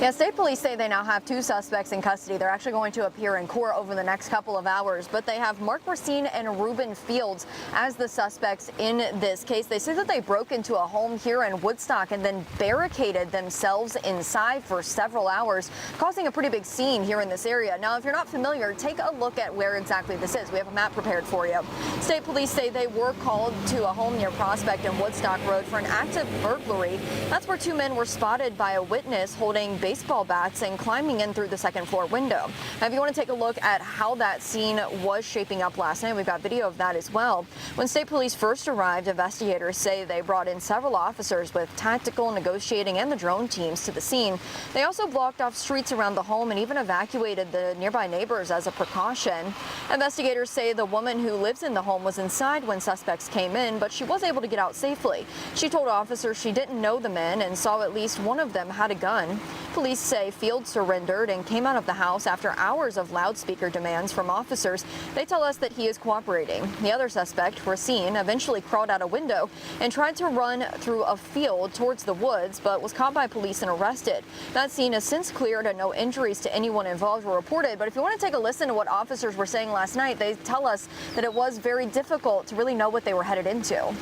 Yeah, state police say they now have two suspects in custody. They're actually going to appear in court over the next couple of hours, but they have Mark Racine and Reuben Fields as the suspects in this case. They say that they broke into a home here in Woodstock and then barricaded themselves inside for several hours, causing a pretty big scene here in this area. Now, if you're not familiar, take a look at where exactly this is. We have a map prepared for you. State police say they were called to a home near Prospect and Woodstock Road for an active burglary. That's where two men were spotted by a witness holding baseball bats and climbing in through the second floor window. Now, if you want to take a look at how that scene was shaping up last night, we've got video of that as well. When state police first arrived, investigators say they brought in several officers with tactical, negotiating, and the drone teams to the scene. They also blocked off streets around the home and even evacuated the nearby neighbors as a precaution. Investigators say the woman who lives in the home was inside when suspects came in, but she was able to get out safely. She told officers she didn't know the men and saw at least one of them had a gun. Police say Field surrendered and came out of the house after hours of loudspeaker demands from officers. They tell us that he is cooperating. The other suspect, Racine, eventually crawled out a window and tried to run through a field towards the woods, but was caught by police and arrested. That scene has since cleared and no injuries to anyone involved were reported. But if you want to take a listen to what officers were saying last night, they tell us that it was very difficult to really know what they were headed into.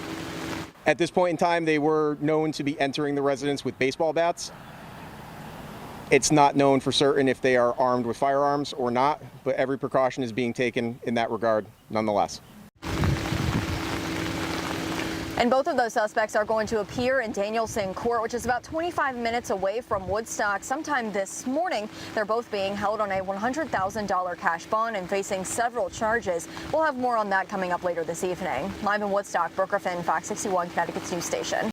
At this point in time, they were known to be entering the residence with baseball bats. It's not known for certain if they are armed with firearms or not, but every precaution is being taken in that regard nonetheless. And both of those suspects are going to appear in Danielson Court, which is about 25 minutes away from Woodstock. Sometime this morning, they're both being held on a $100,000 cash bond and facing several charges. We'll have more on that coming up later this evening. Live in Woodstock, Brooke Griffin, Fox 61, Connecticut's news station.